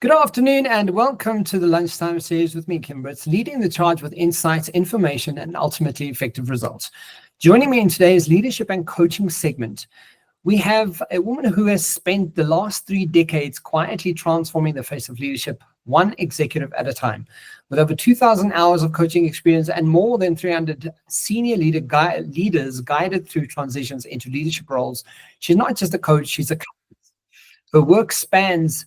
Good afternoon and welcome to the Lunchtime Series with me, Kimbertz, leading the charge with insights, information, and ultimately effective results. Joining me in today's leadership and coaching segment, we have a woman who has spent the last 3 decades quietly transforming the face of leadership, one executive at a time. With over 2,000 hours of coaching experience and more than 300 senior leaders guided through transitions into leadership roles, she's not just a coach, she's a coach. Her work spans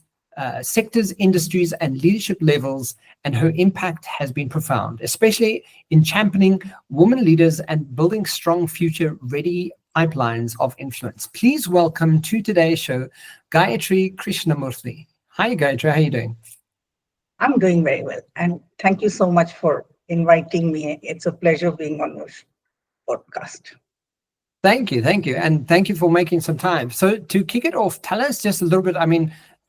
sectors, industries, and leadership levels, and her impact has been profound, especially in championing women leaders and building strong future-ready pipelines of influence. Please welcome to today's show, Gayatri Krishnamurthy. Hi, Gayatri. How are you doing? I'm doing very well. And thank you so much for inviting me. It's a pleasure being on your podcast. Thank you. And thank you for making some time. So to kick it off, tell us just a little bit,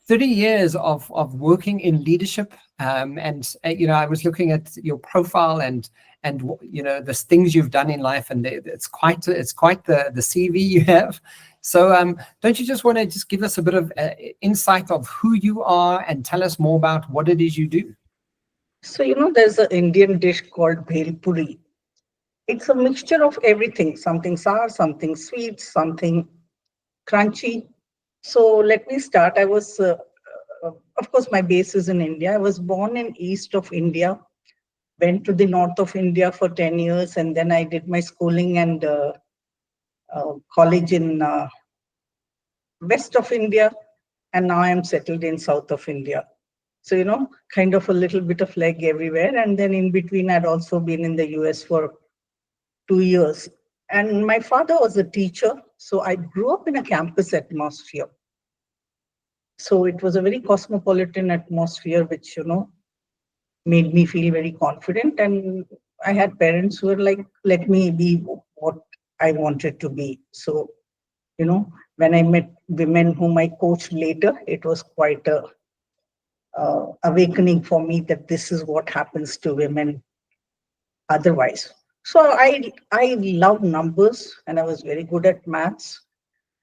30 years of working in leadership, and I was looking at your profile and the things you've done in life, and it's quite the CV you have. So don't you just want to just give us a bit of insight of who you are and tell us more about what it is you do? So there's an Indian dish called bhel puri. It's a mixture of everything, something sour, something sweet, something crunchy. So let me start. I was, of course, my base is in India. I was born in east of India, went to the north of India for 10 years, and then I did my schooling and college in west of India, and now I'm settled in south of India. So, kind of a little bit of leg everywhere. And then in between, I'd also been in the US for 2 years. And my father was a teacher, so I grew up in a campus atmosphere. So it was a very cosmopolitan atmosphere, which, made me feel very confident. And I had parents who were like, let me be what I wanted to be. So, when I met women whom I coached later, it was quite a awakening for me that this is what happens to women otherwise. So I love numbers, and I was very good at maths.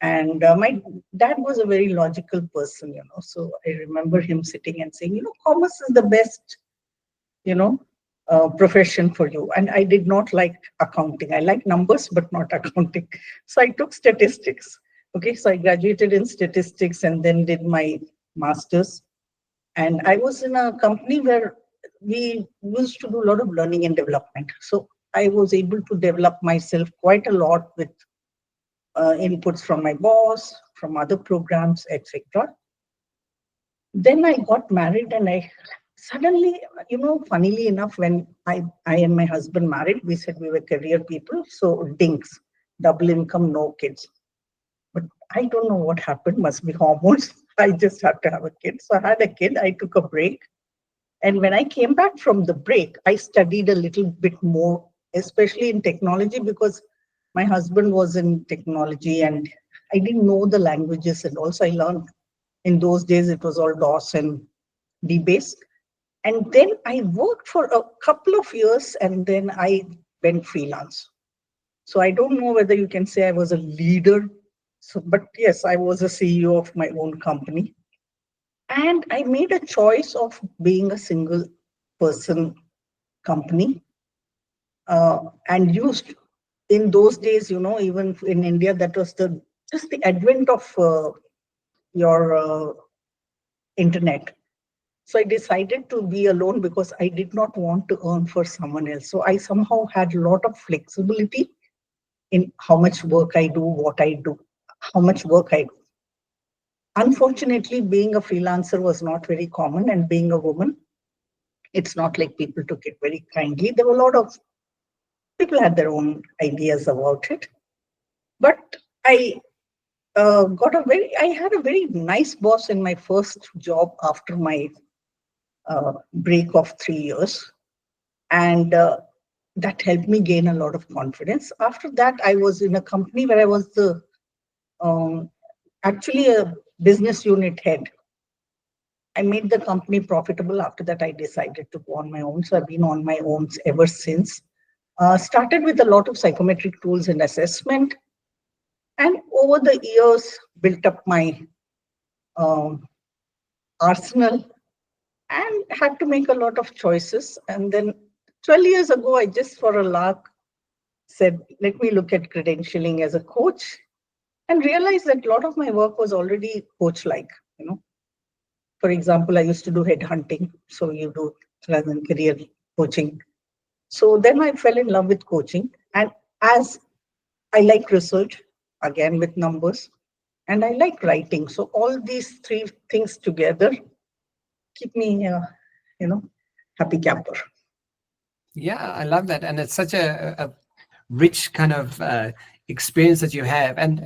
And my dad was a very logical person, So I remember him sitting and saying, commerce is the best, profession for you. And I did not like accounting. I like numbers, but not accounting. So I took statistics. Okay, so I graduated in statistics and then did my master's. And I was in a company where we used to do a lot of learning and development. So I was able to develop myself quite a lot with inputs from my boss, from other programs, etc. Then I got married, and I suddenly, funnily enough, when I and my husband married, we said we were career people. So dinks, double income, no kids. But I don't know what happened, must be hormones. I just had to have a kid. So I had a kid, I took a break. And when I came back from the break, I studied a little bit more, especially in technology, because my husband was in technology and I didn't know the languages. And also I learned in those days, it was all DOS and DBase. And then I worked for a couple of years and then I went freelance. So I don't know whether you can say I was a leader. But yes, I was a CEO of my own company. And I made a choice of being a single person company and used in those days, even in India, that was just the advent of your internet. So I decided to be alone because I did not want to earn for someone else. So I somehow had a lot of flexibility in how much work I do, what I do, how much work I do. Unfortunately, being a freelancer was not very common, and being a woman, it's not like people took it very kindly. There were a lot of people had their own ideas about it. But I had a very nice boss in my first job after my break of 3 years. And that helped me gain a lot of confidence. After that, I was in a company where I was actually a business unit head. I made the company profitable. After that, I decided to go on my own. So I've been on my own ever since. Started with a lot of psychometric tools and assessment. And over the years, built up my arsenal and had to make a lot of choices. And then 12 years ago, I just for a lark said, let me look at credentialing as a coach, and realized that a lot of my work was already coach-like. For example, I used to do headhunting, so you do rather than career coaching. So then I fell in love with coaching, and as I like research, again with numbers, and I like writing. So all these three things together keep me, happy camper. Yeah, I love that, and it's such a rich kind of experience that you have. And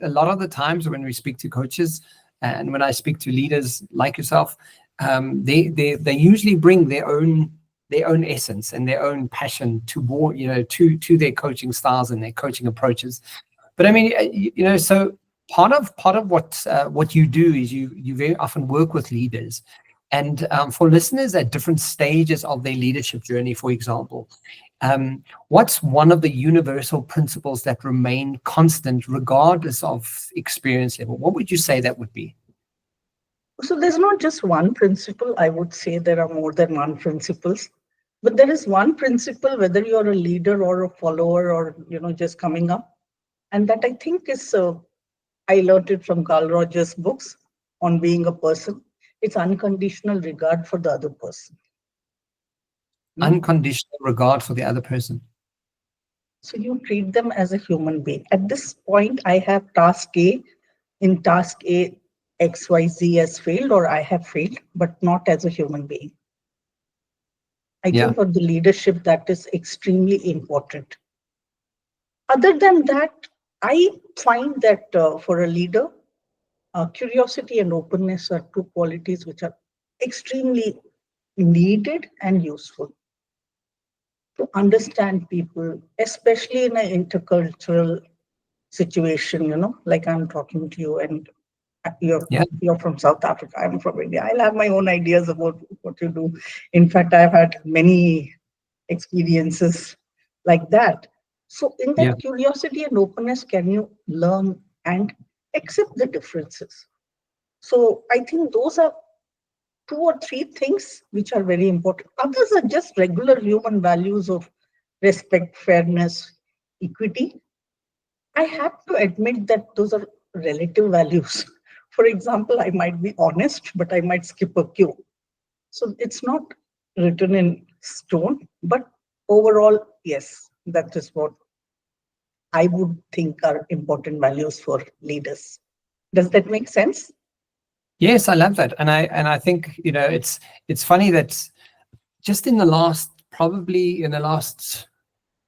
a lot of the times when we speak to coaches and when I speak to leaders like yourself, they usually bring their own essence and their own passion to their coaching styles and their coaching approaches. But I mean, so part of what you do is you very often work with leaders. And for listeners at different stages of their leadership journey, for example, what's one of the universal principles that remain constant regardless of experience level? What would you say that would be? So there's not just one principle. I would say there are more than one principles. But there is one principle, whether you're a leader or a follower or just coming up, and that I think is I learned it from Carl Rogers' books on being a person. It's unconditional regard for the other person. Unconditional regard for the other person. So you treat them as a human being. At this point, I have task A. In task A, XYZ has failed or I have failed, but not as a human being. I think for the leadership, that is extremely important. Other than that, I find that for a leader, curiosity and openness are two qualities which are extremely needed and useful to understand people, especially in an intercultural situation, like I'm talking to you and you're from South Africa, I'm from India. I'll have my own ideas about what you do. In fact, I've had many experiences like that. So in that curiosity and openness, can you learn and accept the differences? So I think those are two or three things which are very important. Others are just regular human values of respect, fairness, equity. I have to admit that those are relative values. For example, I might be honest, but I might skip a queue. So it's not written in stone, but overall, yes, that is what I would think are important values for leaders. Does that make sense? Yes, I love that. And I think, it's funny that just probably in the last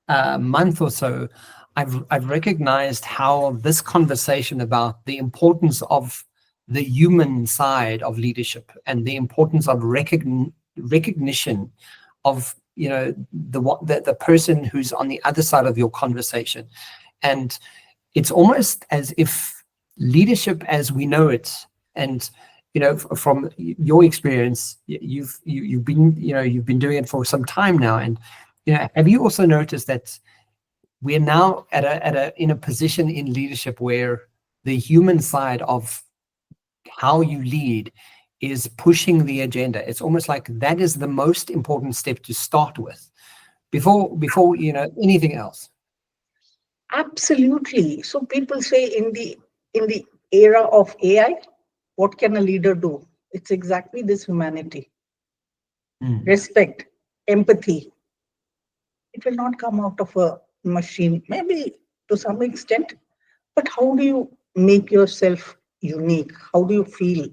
month or so, I've recognized how this conversation about the importance of the human side of leadership and the importance of recognition of the person who's on the other side of your conversation. And it's almost as if leadership as we know it, and from your experience, you've been doing it for some time now, and have you also noticed that we're now in a position in leadership where the human side of how you lead is pushing the agenda? It's almost like that is the most important step to start with before anything else. Absolutely. So people say in the era of AI, what can a leader do? It's exactly this: humanity, respect, empathy. It will not come out of a machine, maybe to some extent, but how do you make yourself unique? How do you feel?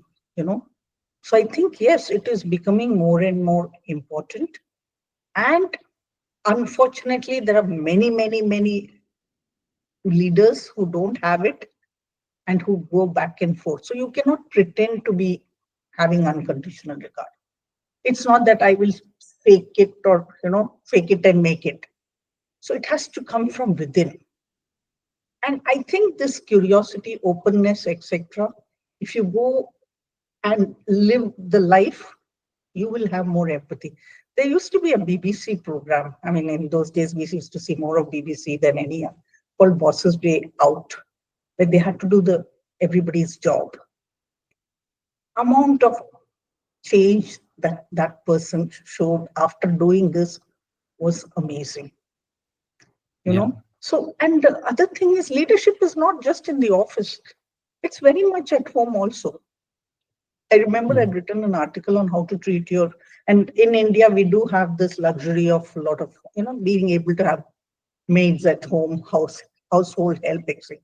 So I think, yes, it is becoming more and more important. And unfortunately, there are many, many, many leaders who don't have it and who go back and forth. So you cannot pretend to be having unconditional regard. It's not that I will fake it or, fake it and make it. So it has to come from within. And I think this curiosity, openness, etc., if you go and live the life, you will have more empathy. There used to be a BBC program. I mean, in those days, we used to see more of BBC than any other, called Boss's Day Out, where they had to do everybody's job. Amount of change that that person showed after doing this was amazing. So, and the other thing is, leadership is not just in the office, it's very much at home also. I remember I'd written an article on how to treat your, and in India, we do have this luxury of a lot of, being able to have maids at home, household help, etc.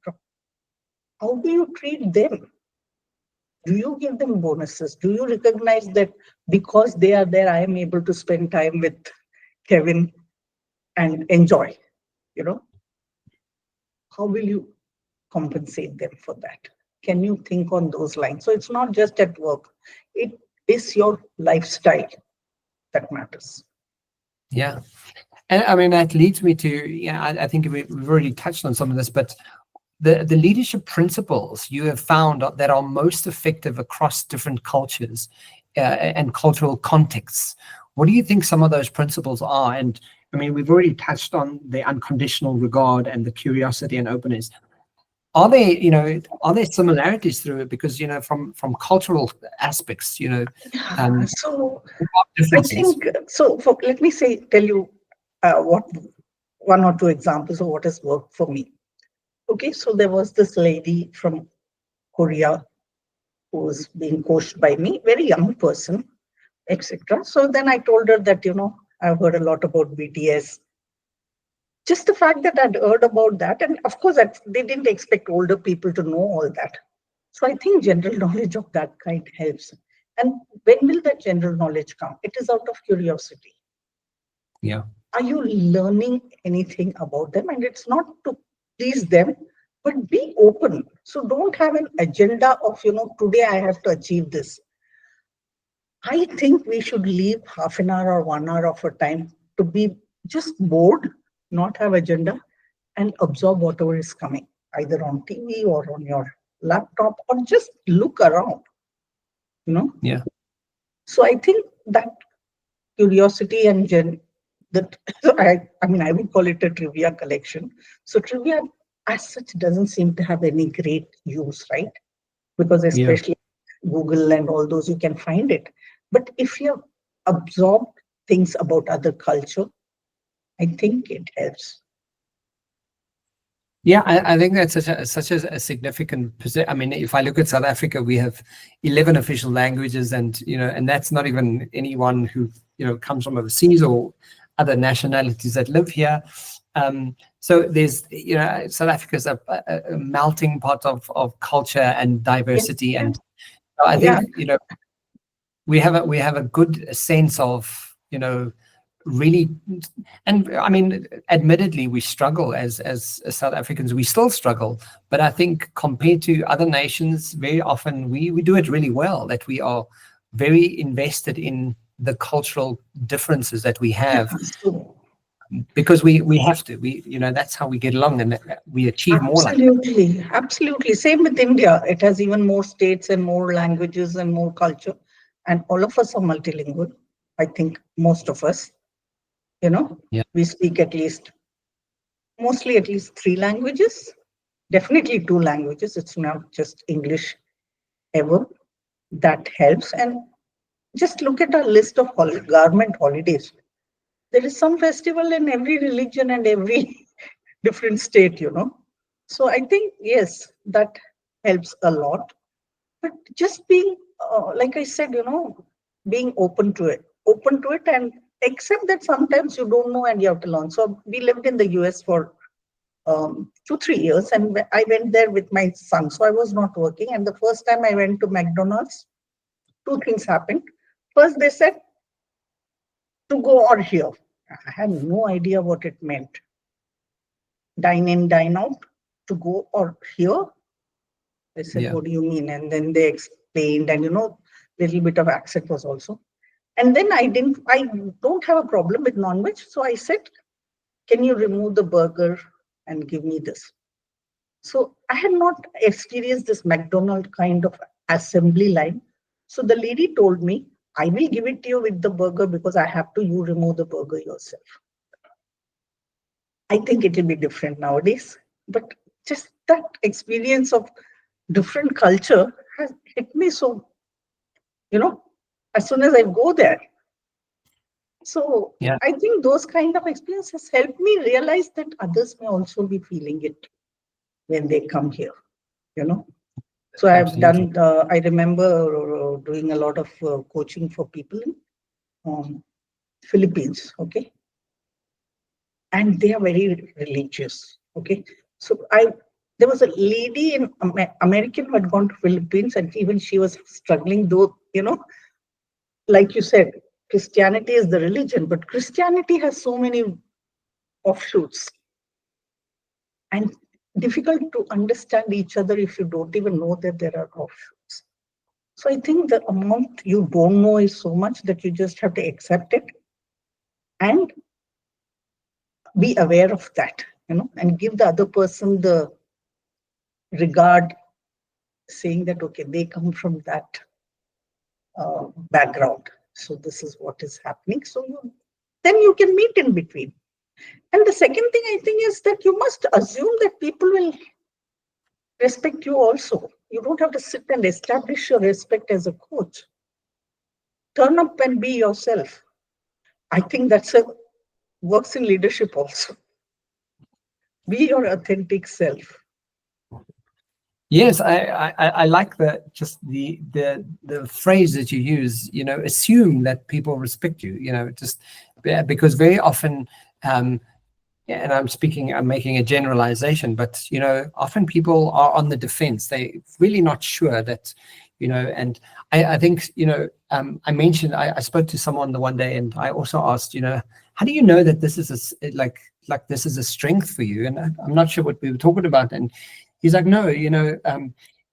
How do you treat them? Do you give them bonuses? Do you recognize that because they are there, I am able to spend time with Kevin and enjoy, How will you compensate them for that? Can you think on those lines? So it's not just at work. It is your lifestyle that matters. Yeah. And I mean, that leads me to, I think we've already touched on some of this, but the leadership principles you have found that are most effective across different cultures and cultural contexts. What do you think some of those principles are? And I mean, we've already touched on the unconditional regard and the curiosity and openness. Are there similarities through it? Because, from cultural aspects, so I think, let me tell you what one or two examples of what has worked for me. Okay, so there was this lady from Korea who was being coached by me, very young person, etc. So then I told her that, I've heard a lot about BTS. Just the fact that I'd heard about that, and of course, they didn't expect older people to know all that. So I think general knowledge of that kind helps. And when will that general knowledge come? It is out of curiosity. Yeah. Are you learning anything about them? And it's not to please them, but be open. So don't have an agenda of, today I have to achieve this. I think we should leave half an hour or 1 hour of our time to be just bored, not have agenda, and absorb whatever is coming, either on TV or on your laptop, or just look around, Yeah. So I think that curiosity and I would call it a trivia collection. So trivia as such doesn't seem to have any great use, right? Because especially Google and all those, you can find it. But if you absorb things about other culture, I think it helps. Yeah, I think that's such a significant position. I mean, if I look at South Africa, we have 11 official languages, and and that's not even anyone who comes from overseas or other nationalities that live here. So there's South Africa is a melting pot of culture and diversity, and I think we have a good sense of really, and I mean, admittedly, we struggle as South Africans. We still struggle, but I think compared to other nations, very often we do it really well. That we are very invested in the cultural differences that we have, because we have to. That's how we get along, and we achieve more. Absolutely. Same with India. It has even more states and more languages and more culture, and all of us are multilingual. I think most of us. We speak mostly at least 3 languages, definitely 2 languages. It's not just English ever. That helps. And just look at our list of government holidays. There is some festival in every religion and every different state, So I think, yes, that helps a lot. But just being, like I said, being open to it and accept that sometimes you don't know and you have to learn. So we lived in the US for 2-3 years, and I went there with my son. So I was not working. And the first time I went to McDonald's, 2 things happened. First, they said to go or here. I had no idea what it meant. Dine in, dine out, to go or here. I said, what do you mean? And then they explained, and little bit of accent was also. And then I don't have a problem with non-veg. So I said, can you remove the burger and give me this? So I had not experienced this McDonald's kind of assembly line. So the lady told me, I will give it to you with the burger because I have to, you remove the burger yourself. I think it will be different nowadays. But just that experience of different culture has hit me so, as soon as I go there. So Yeah, I think those kind of experiences help me realize that others may also be feeling it when they come here, you know. So I've absolutely. done, I remember doing a lot of coaching for people in Philippines, okay? And they are very religious, okay? So there was a lady in American who had gone to Philippines, and even she was struggling, though, like you said, Christianity is the religion, but Christianity has so many offshoots and difficult to understand each other if you don't even know that there are offshoots. So I think the amount you don't know is so much that you just have to accept it and be aware of that, and give the other person the regard, saying that, okay, they come from that background. So this is what is happening. So then you can meet in between. And the second thing I think is that you must assume that people will respect you also. You don't have to sit and establish your respect as a coach. Turn up and be yourself. I think works in leadership also. Be your authentic self. Yes, I like the phrase that you use. Assume that people respect you. Just because very often, yeah, and I'm making a generalization, but often people are on the defense. They're really not sure that, and I think, I mentioned, I spoke to someone the one day, and I also asked, how do you know that this is like this is a strength for you? And I'm not sure what we were talking about. And he's like, no,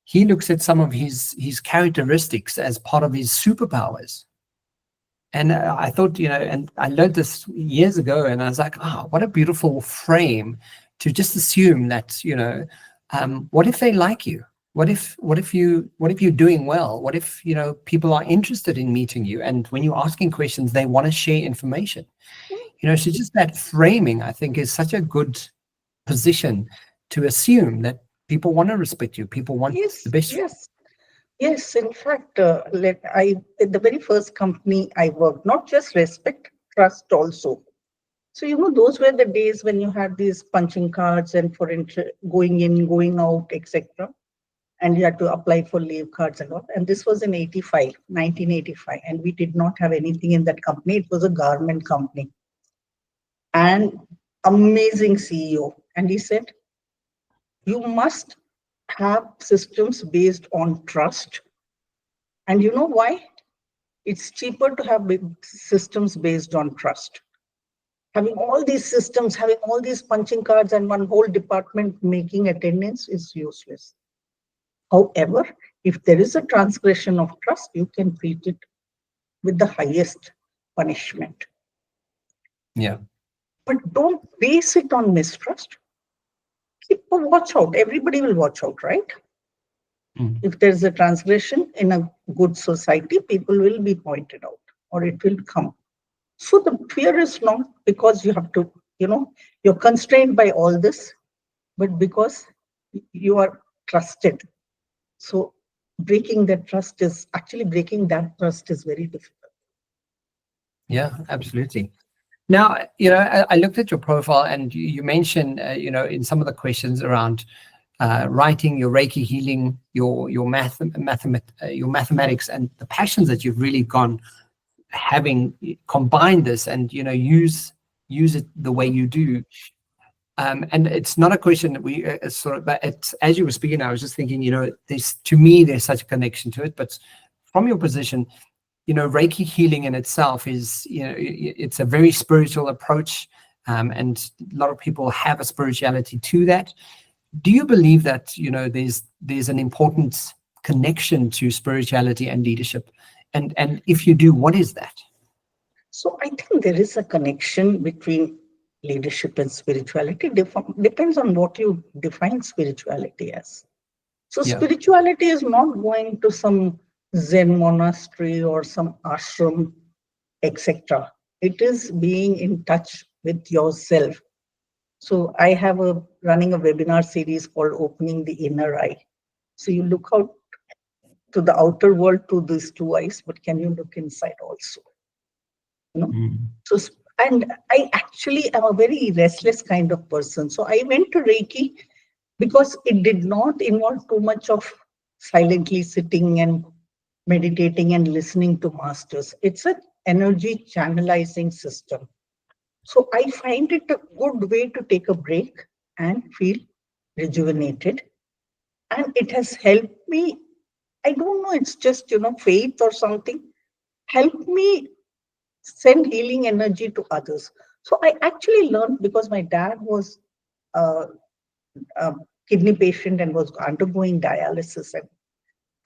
he looks at some of his characteristics as part of his superpowers. And I thought, and I learned this years ago, and I was like, what a beautiful frame to just assume that, what if they like you? What if you're doing well? What if, people are interested in meeting you? And when you're asking questions, they want to share information. So just that framing, I think, is such a good position to assume that people want to respect you. People want the Yes, best. yes. Yes, in fact, in the very first company I worked, not just respect, trust also. So, those were the days when you had these punching cards and for going in, going out, etc. And you had to apply for leave cards and all. And this was in 1985. And we did not have anything in that company. It was a garment company. And amazing CEO. And he said, you must have systems based on trust. And you know why? It's cheaper to have systems based on trust. Having all these systems, having all these punching cards and one whole department making attendance is useless. However, if there is a transgression of trust, you can treat it with the highest punishment. Yeah. But don't base it on mistrust. Keep a watch out. Everybody will watch out, right? If there's a transgression in a good society, people will be pointed out or it will come. So the fear is not because you have to, you're constrained by all this, but because you are trusted. So breaking that trust is very difficult. Yeah, absolutely. Now, I looked at your profile, and you mentioned, in some of the questions around writing, your Reiki healing, your mathematics, and the passions that you've really gone having combined this, and use it the way you do. And it's not a question that we but it's, as you were speaking, I was just thinking, there's such a connection to it. But from your position, Reiki healing in itself is, it's a very spiritual approach, and a lot of people have a spirituality to that. Do you believe that, there's an important connection to spirituality and leadership? And if you do, what is that? So I think there is a connection between leadership and spirituality. Depends on what you define spirituality as. So Yeah. spirituality is not going to some Zen monastery or some ashram, etc. It is being in touch with yourself. So I have running a webinar series called Opening the Inner Eye. So you look out to the outer world through these two eyes, but can you look inside also? So, and I actually am a very restless kind of person. So I went to Reiki because it did not involve too much of silently sitting and meditating and listening to masters. It's an energy channelizing system. So I find it a good way to take a break and feel rejuvenated. And it has helped me. I don't know, it's just, faith or something, helped me send healing energy to others. So I actually learned because my dad was a kidney patient and was undergoing dialysis. And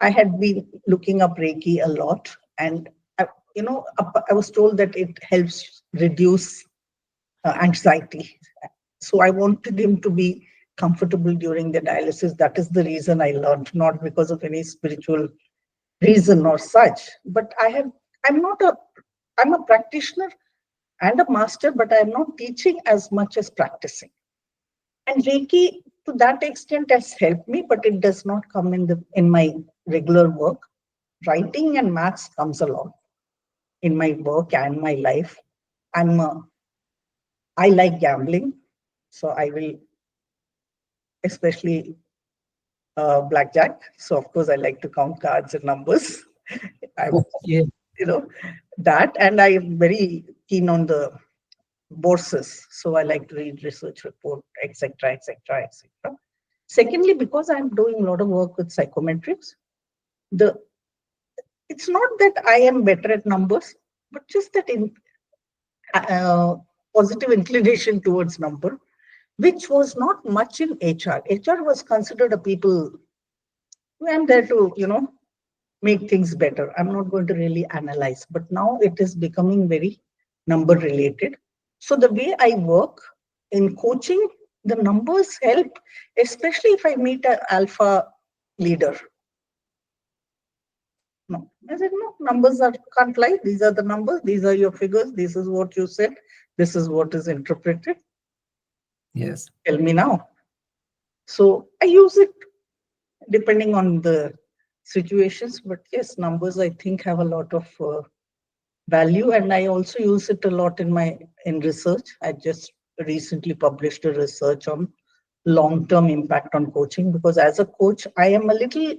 I had been looking up Reiki a lot. And, I was told that it helps reduce anxiety. So I wanted him to be comfortable during the dialysis. That is the reason I learned, not because of any spiritual reason or such. But I'm a practitioner and a master, but I'm not teaching as much as practicing. And Reiki, to that extent, has helped me, but it does not come in my regular work. Writing and maths comes along in my work and my life. I like gambling, so I will, especially blackjack. So of course, I like to count cards and numbers. Yeah. That, and I am very keen on the bourses. So I like to read research report, etc., etc., etc. Secondly, because I'm doing a lot of work with psychometrics, it's not that I am better at numbers, but just that in positive inclination towards number, which was not much in HR. HR was considered a people who am there to, make things better. I'm not going to really analyze, but now it is becoming very number related. So the way I work in coaching, the numbers help, especially if I meet an alpha leader. No, I said, no, numbers can't lie. These are the numbers. These are your figures. This is what you said. This is what is interpreted. Yes. Tell me now. So I use it depending on the situations. But yes, numbers, I think, have a lot of value. And I also use it a lot in research. I just recently published a research on long-term impact on coaching, because as a coach, I am a little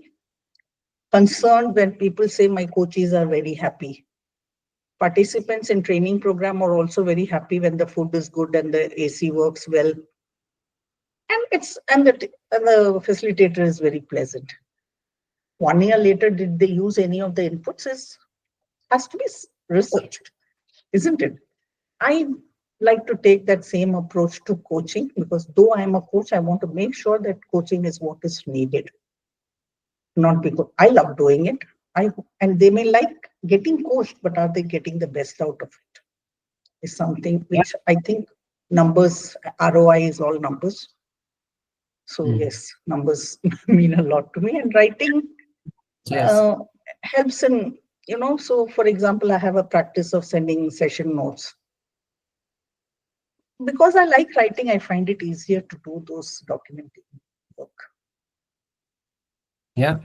concerned when people say my coaches are very happy. Participants in training program are also very happy when the food is good and the AC works well. And the facilitator is very pleasant. 1 year later, did they use any of the inputs? Has to be researched, isn't it? I like to take that same approach to coaching, because though I am a coach, I want to make sure that coaching is what is needed. Not because I love doing it. And they may like getting coached, but are they getting the best out of it? Is something which I think numbers, ROI is all numbers. So yes, numbers mean a lot to me. And writing helps in, so for example, I have a practice of sending session notes. Because I like writing, I find it easier to do those documenting work. Yeah.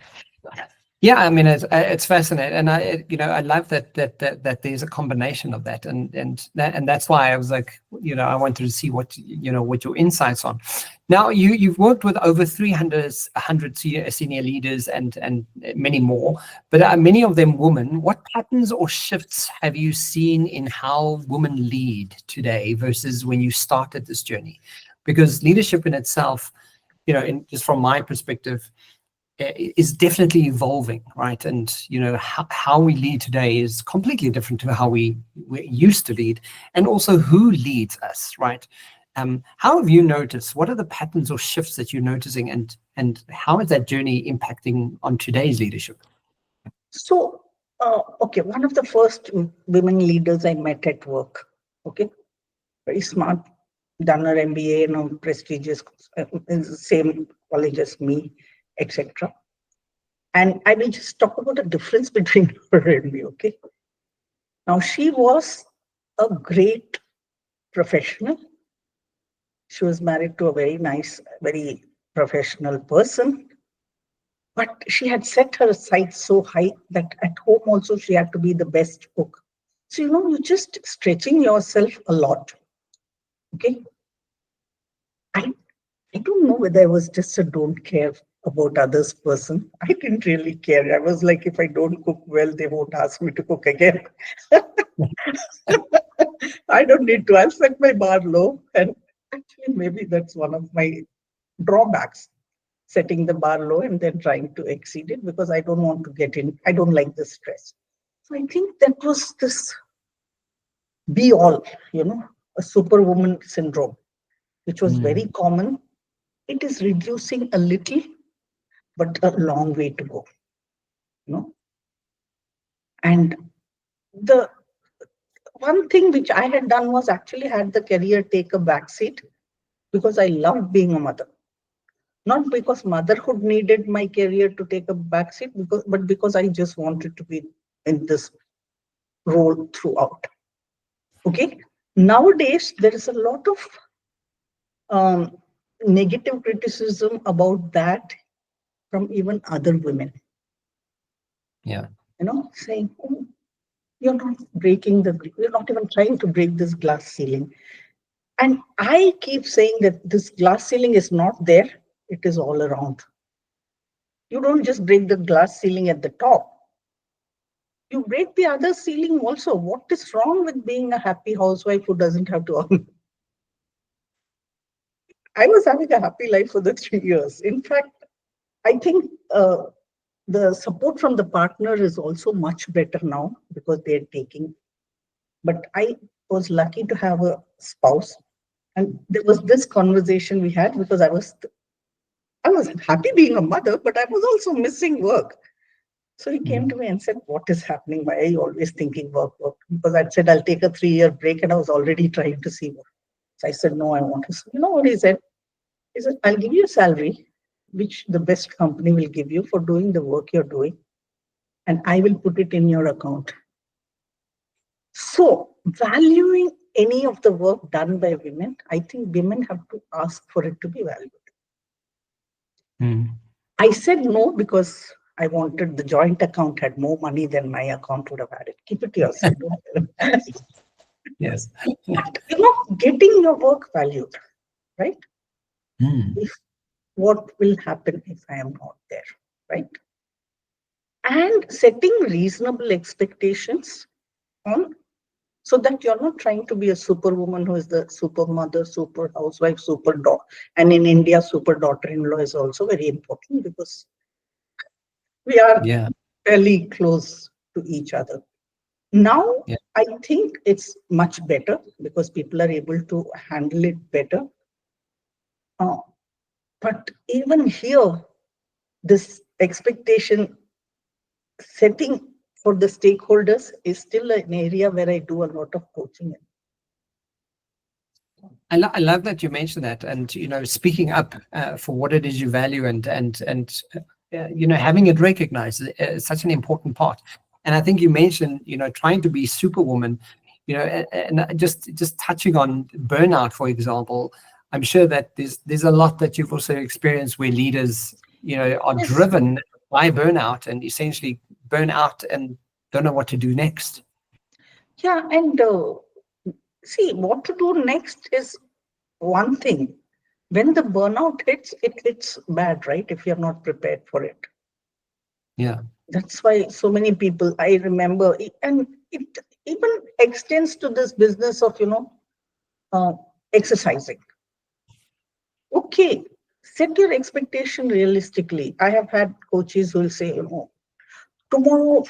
Yeah, I mean, it's fascinating, and I love that there's a combination of that, and that's why I was like, I wanted to see what your insights on. Now, you've worked with over 300 senior leaders and many more, but many of them women. What patterns or shifts have you seen in how women lead today versus when you started this journey? Because leadership in itself, just from my perspective, is definitely evolving, right? And how we lead today is completely different to how we used to lead, and also who leads us, right? How have you noticed? What are the patterns or shifts that you're noticing, and how is that journey impacting on today's leadership? So, okay, one of the first women leaders I met at work. Okay, very smart, done her MBA, prestigious, same college as me, etc. And I will just talk about the difference between her and me, okay? Now, she was a great professional. She was married to a very nice, very professional person. But she had set her sights so high that at home also she had to be the best cook. So, you're just stretching yourself a lot. Okay. I, I don't know whether I was just a don't care about others person. I didn't really care. I was like, if I don't cook well, they won't ask me to cook again. I don't need to. I'll set my bar low. And actually, maybe that's one of my drawbacks, setting the bar low and then trying to exceed it, because I don't want to get in. I don't like the stress. So I think that was this be all, a superwoman syndrome, which was very common. It is reducing a little, but a long way to go, you know. And the one thing which I had done was actually had the career take a backseat, because I loved being a mother. Not because motherhood needed my career to take a backseat, but because I just wanted to be in this role throughout. Okay. Nowadays, there is a lot of negative criticism about that from even other women. Yeah. Saying, oh, you're not even trying to break this glass ceiling. And I keep saying that this glass ceiling is not there, it is all around. You don't just break the glass ceiling at the top, you break the other ceiling also. What is wrong with being a happy housewife who doesn't have to earn? I was having a happy life for the 3 years. In fact, I think the support from the partner is also much better now, because they're taking. But I was lucky to have a spouse. And there was this conversation we had, because I was happy being a mother, but I was also missing work. So he came to me and said, what is happening? Why are you always thinking work? Because I'd said, I'll take a 3-year break, and I was already trying to see work. So I said, no, I want to see. You know what he said? He said, I'll give you a salary, which the best company will give you for doing the work you're doing, and I will put it in your account. So valuing any of the work done by women, I think women have to ask for it to be valued. I said no, because I wanted the joint account had more money than my account would have had it. Keep it to yourself. Yes. But, getting your work valued, right? If what will happen if I am not there, right? And setting reasonable expectations on, so that you're not trying to be a superwoman who is the super mother, super housewife, super daughter. And in India, super daughter-in-law is also very important, because we are fairly close to each other. Now, I think it's much better, because people are able to handle it better. But even here, this expectation setting for the stakeholders is still an area where I do a lot of coaching. I love that you mentioned that, and speaking up for what it is you value, and having it recognized is such an important part. And I think you mentioned trying to be superwoman, and just touching on burnout, for example. I'm sure that there's a lot that you've also experienced where leaders are driven by burnout and essentially burn out and don't know what to do next. Yeah, and see, what to do next is one thing. When the burnout hits, it hits bad, right? If you're not prepared for it. Yeah. That's why so many people, I remember, and it even extends to this business of, exercising. Okay, set your expectation realistically. I have had coaches who will say, tomorrow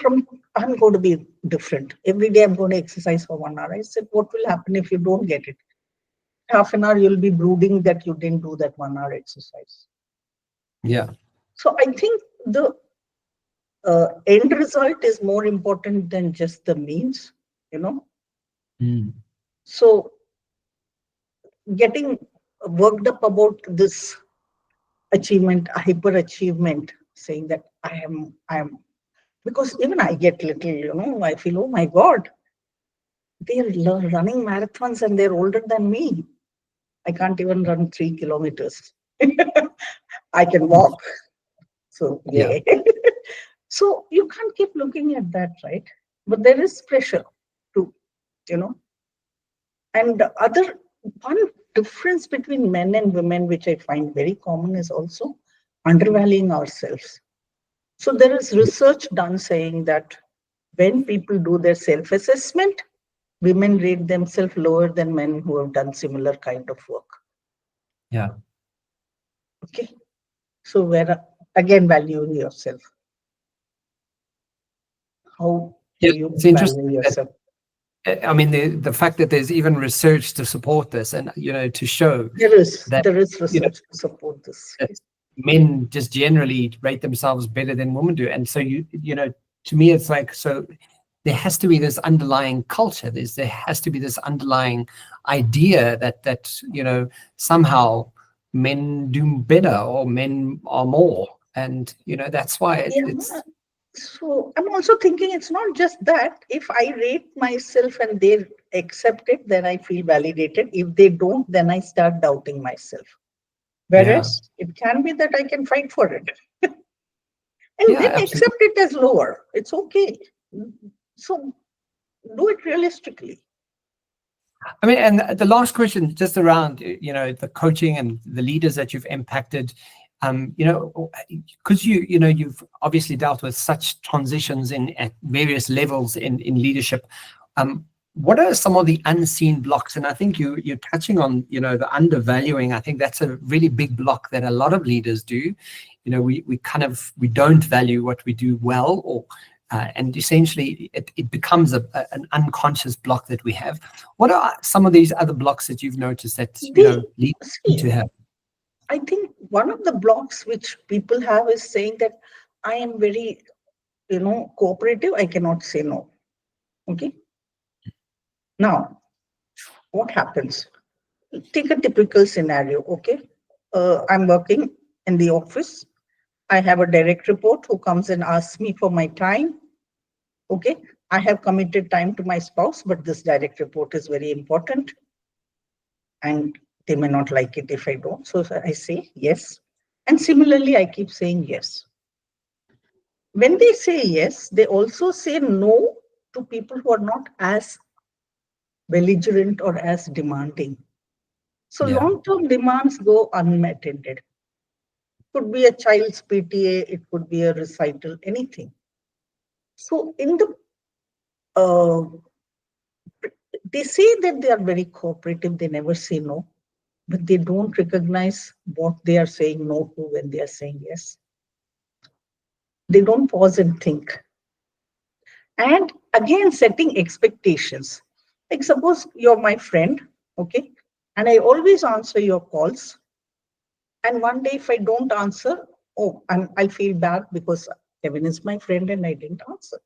I'm going to be different. Every day I'm going to exercise for 1 hour. I said, what will happen if you don't get it? Half an hour, you'll be brooding that you didn't do that 1 hour exercise. Yeah. So I think the end result is more important than just the means, So getting worked up about this achievement, hyper achievement, saying that I am, because even I get little, I feel, oh my God, they're running marathons and they're older than me. I can't even run 3 kilometers. I can walk. So, Yeah. yeah. So you can't keep looking at that, right? But there is pressure to, you know, and the other one difference between men and women, which I find very common, is also undervaluing ourselves. So there is research done saying that when people do their self-assessment, women rate themselves lower than men who have done similar kind of work. Yeah. Okay. So where again valuing yourself. How do Yeah. you It's interesting value that, yourself? I mean, the fact that there's even research to support this, and to show that, There is you know research to support this. that men just generally rate themselves better than women do. And so to me, it's like, so there has to be this underlying culture. There has to be this underlying idea that somehow men do better or men are more, and that's why Yeah. it's So I'm also thinking it's not just that. If I rate myself and they accept it, then I feel validated. If they don't, then I start doubting myself. yeah, Whereas it can be that I can fight for it and yeah, then absolutely. accept it as lower. It's okay. So do it realistically. I mean, and the last question, just around the coaching and the leaders that you've impacted, because you've obviously dealt with such transitions at various levels in leadership. What are some of the unseen blocks? And I think you're touching on the undervaluing. I think that's a really big block that a lot of leaders do. We don't value what we do well, or and essentially it becomes an unconscious block that we have. What are some of these other blocks that you've noticed that leaders need to have? I think one of the blocks which people have is saying that I am very, cooperative. I cannot say no. Okay. Now, what happens? Take a typical scenario. Okay. I'm working in the office. I have a direct report who comes and asks me for my time. Okay. I have committed time to my spouse, but this direct report is very important and they may not like it if I don't. So I say yes. And similarly, I keep saying yes. When they say yes, they also say no to people who are not as belligerent or as demanding. So Yeah, long-term demands go unmet. Could be a child's PTA, it could be a recital, anything. So in the they say that they are very cooperative, they never say no, but they don't recognize what they are saying no to when they are saying yes. They don't pause and think. And again, setting expectations. Like suppose you're my friend, okay, and I always answer your calls. And one day if I don't answer, I'll feel bad because Kevin is my friend and I didn't answer.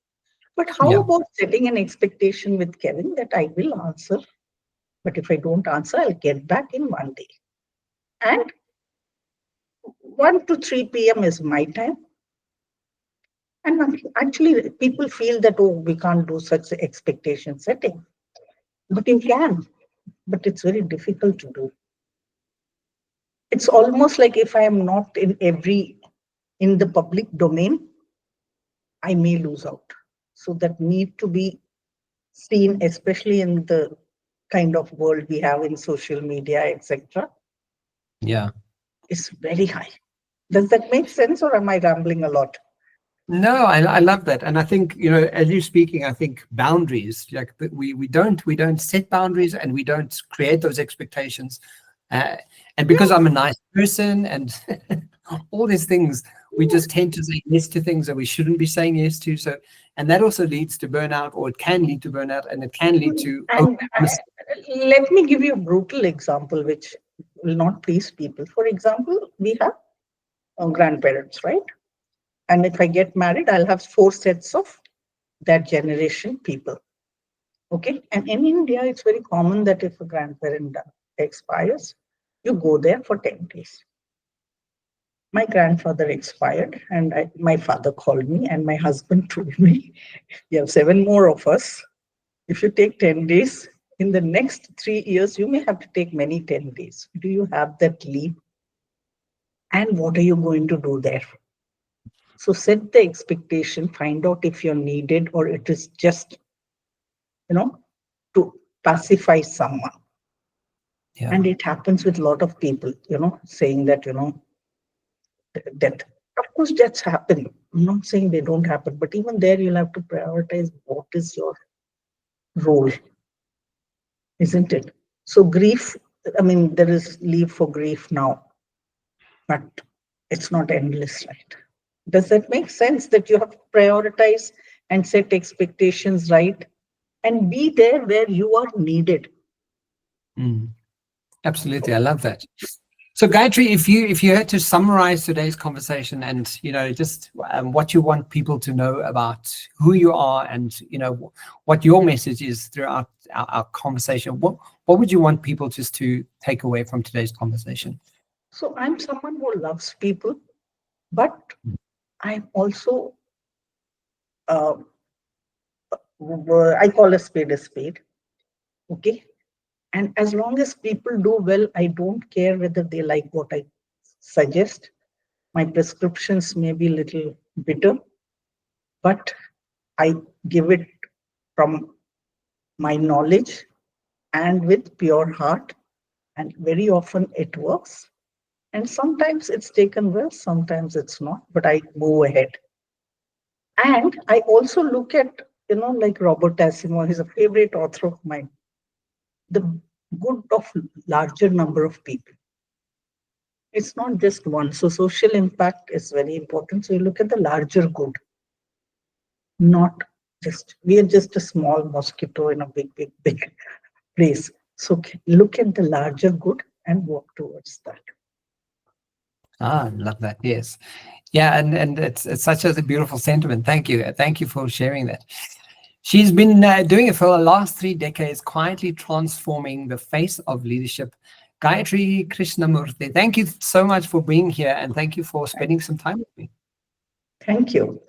But how yeah, about setting an expectation with Kevin that I will answer, but if I don't answer, I'll get back in one day. And 1 to 3 p.m. is my time. And actually, people feel that, we can't do such expectation setting. But you can, but it's very difficult to do. It's almost like if I am not in the public domain, I may lose out. So that need to be seen, especially in the kind of world we have in social media, etc., yeah. is very high. Does that make sense, or am I rambling a lot? No, I love that. And I think, as you're speaking, I think boundaries, like we don't set boundaries and we don't create those expectations. And because I'm a nice person and all these things, we just tend to say yes to things that we shouldn't be saying yes to. So, and that also leads to burnout, or it can lead to burnout, and it can lead to And let me give you a brutal example, which will not please people. For example, we have grandparents, right? And if I get married, I'll have 4 sets of that generation people. Okay. And in India, it's very common that if a grandparent expires, you go there for 10 days. My grandfather expired, and my father called me, and my husband told me, you have 7 more of us. If you take 10 days, in the next 3 years, you may have to take many 10 days. Do you have that leave? And what are you going to do there? So set the expectation, find out if you're needed or it is just, to pacify someone. Yeah. And it happens with a lot of people, saying that, death. Of course, deaths happen. I'm not saying they don't happen, but even there, you'll have to prioritize what is your role, isn't it? So grief, I mean, there is leave for grief now, but it's not endless, right? Does that make sense that you have to prioritize and set expectations right and be there where you are needed? Absolutely, I love that. So Gayatri, if you had to summarize today's conversation and just what you want people to know about who you are and what your message is throughout our conversation, what would you want people just to take away from today's conversation? So I'm someone who loves people, but I'm also I call a spade a spade. Okay. And as long as people do well, I don't care whether they like what I suggest. My prescriptions may be a little bitter, but I give it from my knowledge and with pure heart. And very often it works. And sometimes it's taken well, sometimes it's not, but I move ahead. And I also look at, like Robert Asimov, he's a favorite author of mine, the good of larger number of people. It's not just one. So social impact is very important. So you look at the larger good, not just, we are just a small mosquito in a big place. So look at the larger good and work towards that. I love that. Yes. Yeah, and it's such a beautiful sentiment. Thank you. Thank you for sharing that. She's been doing it for the last 3 decades, quietly transforming the face of leadership. Gayatri Krishnamurthy, thank you so much for being here and thank you for spending some time with me. Thank you.